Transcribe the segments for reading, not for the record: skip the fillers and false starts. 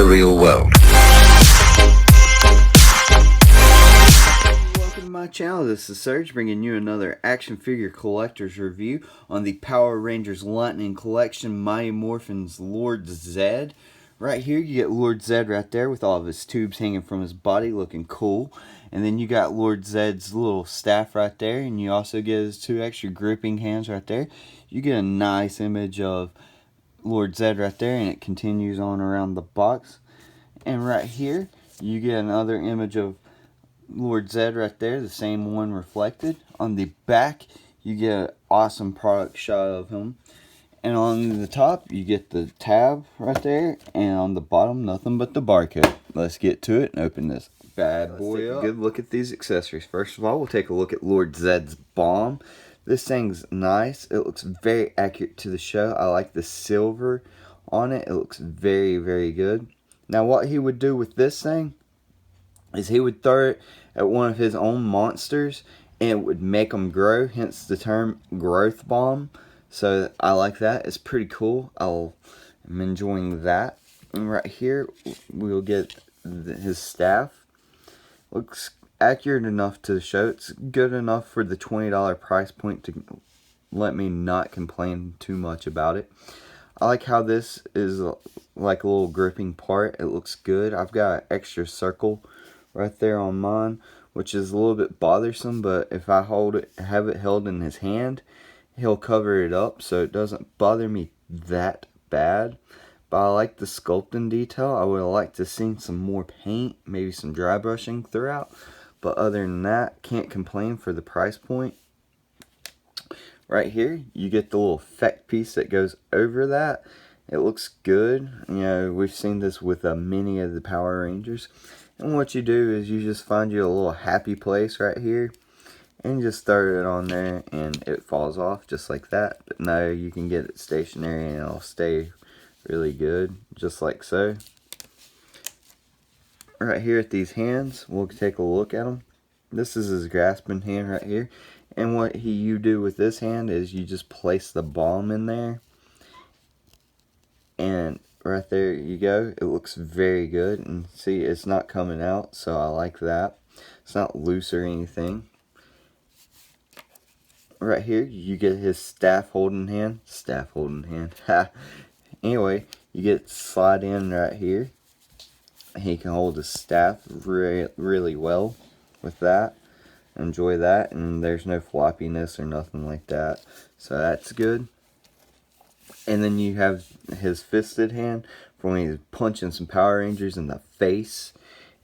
the real world. Welcome to my channel. This is Serge bringing you another action figure collector's review on the Power Rangers Lightning Collection Mighty Morphin's Lord Zedd. Right here you get Lord Zedd right there with all of his tubes hanging from his body looking cool. And then you got Lord Zedd's little staff right there, and you also get his two extra gripping hands right there. You get a nice image of Lord Zedd right there, and it continues on around the box. And right here you get another image of Lord Zedd right there, the same one reflected. On the back you get an awesome product shot of him, and on the top you get the tab right there, and on the bottom nothing but the barcode. Let's get to it and open this bad boy up. Good look at these accessories. First of all, we'll take a look at Lord Zedd's bomb. This thing's nice. It looks very accurate to the show. I like the silver on it. It looks very, very good. Now what he would do with this thing is he would throw it at one of his own monsters and it would make them grow, hence the term growth bomb. So I like that. It's pretty cool. I'm enjoying that. And right here we'll get his staff. Looks accurate enough to show. It's good enough for the $20 price point to let me not complain too much about it. I like how this is like a little gripping part. It looks good. I've got an extra circle right there on mine, which is a little bit bothersome, but if I have it held in his hand, he'll cover it up so it doesn't bother me that bad. But I like the sculpting detail. I would have liked to see some more paint, maybe some dry brushing throughout, but other than that, can't complain for the price point. Right here you get the little effect piece that goes over that. It looks good. You know, we've seen this with many of the Power Rangers. And what you do is you just find you a little happy place right here and just throw it on there and it falls off just like that. But now you can get it stationary and it'll stay really good, just like so. Right here at these hands, we'll take a look at them. This is his grasping hand right here. And what you do with this hand is you just place the bomb in there. And right there you go. It looks very good. And see, it's not coming out, so I like that. It's not loose or anything. Right here you get his staff holding hand. Staff holding hand. Anyway, you get slide in right here. He can hold his staff really well with that. Enjoy that, and there's no floppiness or nothing like that, so that's good. And then you have his fisted hand for when he's punching some Power Rangers in the face,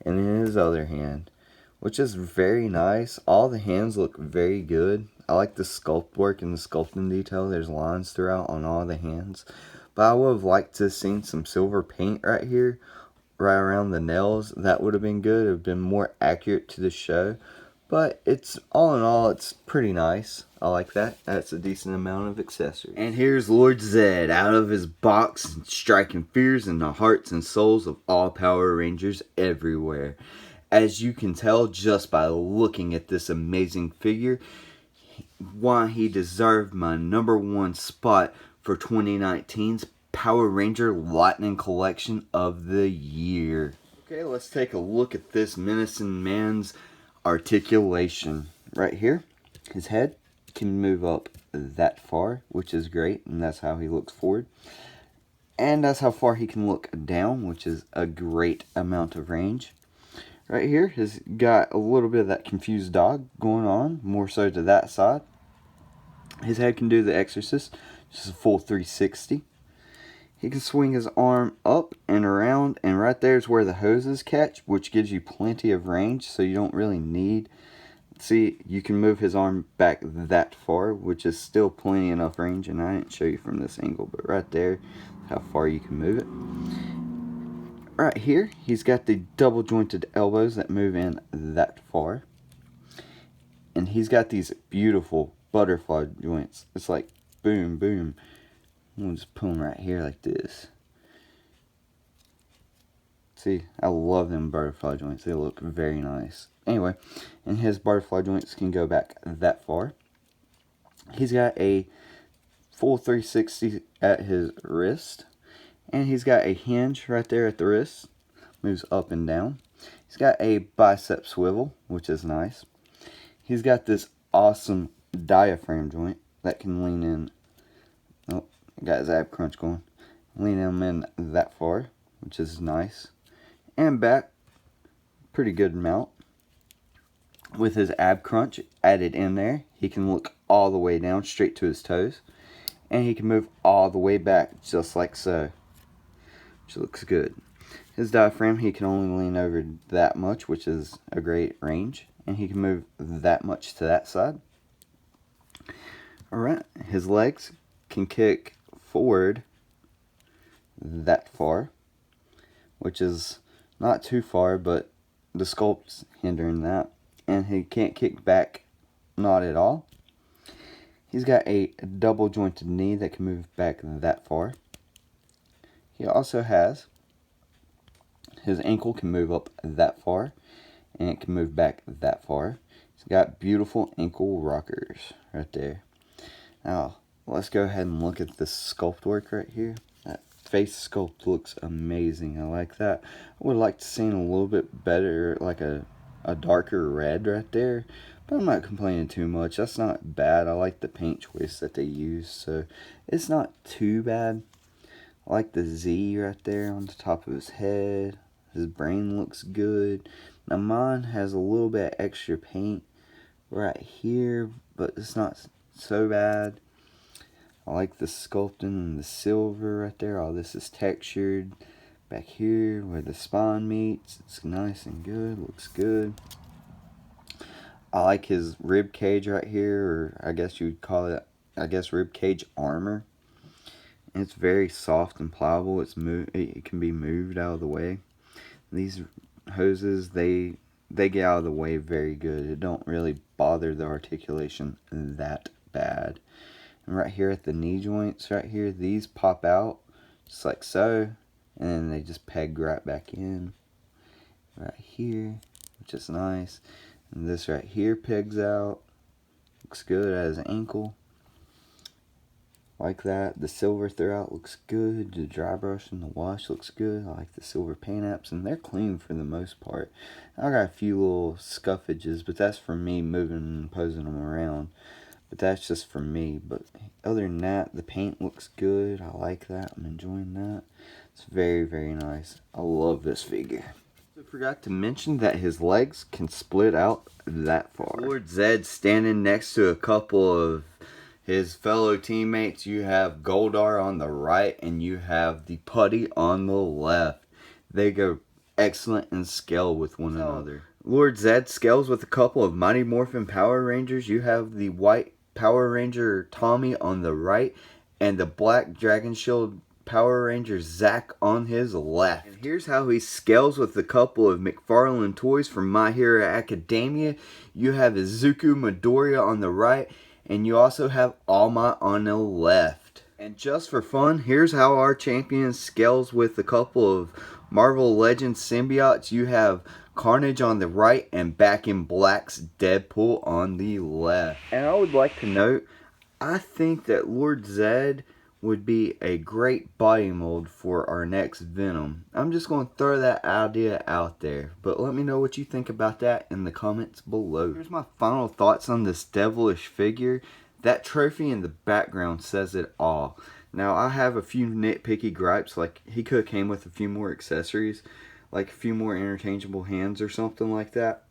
and then his other hand, which is very nice. All the hands look very good. I like the sculpt work and the sculpting detail. There's lines throughout on all the hands, but I would have liked to have seen some silver paint right here, right around the nails. That would have been good. It would have been more accurate to the show. But it's all in all, it's pretty nice. I like that. That's a decent amount of accessories. And here's Lord Zedd out of his box, striking fears in the hearts and souls of all Power Rangers everywhere. As you can tell just by looking at this amazing figure, why he deserved my #1 spot for 2019's Power Ranger Lightning Collection of the Year. Okay, let's take a look at this menacing man's articulation. Right here, his head can move up that far, which is great, and that's how he looks forward. And that's how far he can look down, which is a great amount of range. Right here, he's got a little bit of that confused dog going on, more so to that side. His head can do the Exorcist, just a full 360. He can swing his arm up and around, and right there is where the hoses catch, which gives you plenty of range, so you don't really need... See, you can move his arm back that far, which is still plenty enough range, and I didn't show you from this angle, but right there, how far you can move it. Right here, he's got the double jointed elbows that move in that far. And he's got these beautiful butterfly joints. It's like boom, boom. I'm just put them right here like this. See, I love them butterfly joints. They look very nice. Anyway, and his butterfly joints can go back that far. He's got a full 360 at his wrist. And he's got a hinge right there at the wrist. Moves up and down. He's got a bicep swivel, which is nice. He's got this awesome diaphragm joint that can lean in. Oh, got his ab crunch going. Lean him in that far, which is nice. And back, pretty good amount. With his ab crunch added in there, he can look all the way down straight to his toes. And he can move all the way back just like so, which looks good. His diaphragm, he can only lean over that much, which is a great range. And he can move that much to that side. Alright, his legs can kick forward that far, which is not too far, but the sculpt's hindering that. And he can't kick back, not at all. He's got a double jointed knee that can move back that far. He also has his ankle can move up that far, and it can move back that far. He's got beautiful ankle rockers right there. Now, let's go ahead and look at this sculpt work right here. That face sculpt looks amazing. I like that. I would like to see it a little bit better, like a darker red right there. But I'm not complaining too much. That's not bad. I like the paint choice that they use, so it's not too bad. I like the Z right there on the top of his head. His brain looks good. Now mine has a little bit extra paint right here, but it's not so bad. I like the sculpting and the silver right there. All this is textured. Back here where the spine meets, it's nice and good. Looks good. I like his rib cage right here, or I guess you would call it, rib cage armor. It's very soft and pliable. It can be moved out of the way. These hoses, they get out of the way very good. It don't really bother the articulation that bad. And right here at the knee joints, right here, these pop out just like so, and then they just peg right back in right here, which is nice. And this right here pegs out. Looks good at his ankle. Like that. The silver throughout looks good. The dry brush and the wash looks good. I like the silver paint apps, and they're clean for the most part. I got a few little scuffages, but that's for me moving and posing them around. But that's just for me. But other than that, the paint looks good. I like that. I'm enjoying that. It's very, very nice. I love this figure. I forgot to mention that his legs can split out that far. Lord Zedd standing next to a couple of his fellow teammates. You have Goldar on the right, and you have the Putty on the left. They go excellent in scale with one another. Lord Zedd scales with a couple of Mighty Morphin Power Rangers. You have the white Power Ranger Tommy on the right, and the black Dragon Shield Power Ranger Zack on his left. And here's how he scales with a couple of McFarlane toys from My Hero Academia. You have Izuku Midoriya on the right, and you also have All Might on the left. And just for fun, here's how our champion scales with a couple of Marvel Legends symbiotes. You have Carnage on the right, and Back in Black's Deadpool on the left. And I would like to note, I think that Lord Zedd would be a great body mold for our next Venom. I'm just going to throw that idea out there, but let me know what you think about that in the comments below. Here's my final thoughts on this devilish figure. That trophy in the background says it all. Now, I have a few nitpicky gripes, like he could have came with a few more accessories, like a few more interchangeable hands or something like that.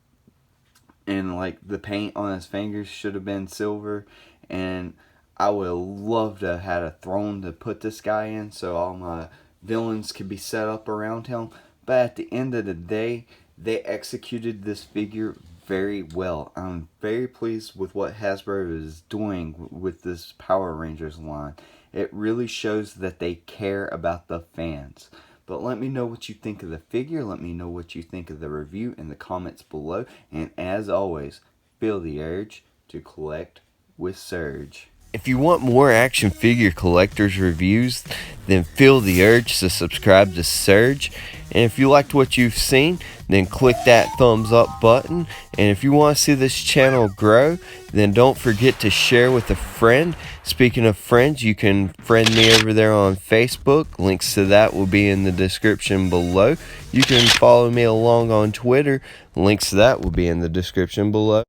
And like the paint on his fingers should have been silver, and I would have loved to have had a throne to put this guy in so all my villains could be set up around him. But at the end of the day, they executed this figure very well. I'm very pleased with what Hasbro is doing with this Power Rangers line. It really shows that they care about the fans. But let me know what you think of the figure. Let me know what you think of the review in the comments below. And as always, feel the urge to collect with Surge. If you want more action figure collectors reviews, then feel the urge to subscribe to Surge. And if you liked what you've seen, then click that thumbs up button. And if you want to see this channel grow, then don't forget to share with a friend Speaking of friends, you can friend me over there on Facebook. Links to that will be in the description below. You can follow me along on Twitter. Links to that will be in the description below.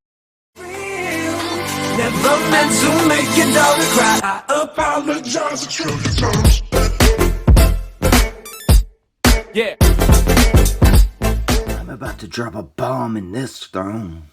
Never meant to make your daughter cry. I apologize a trillion times. Yeah. I'm about to drop a bomb in this throne.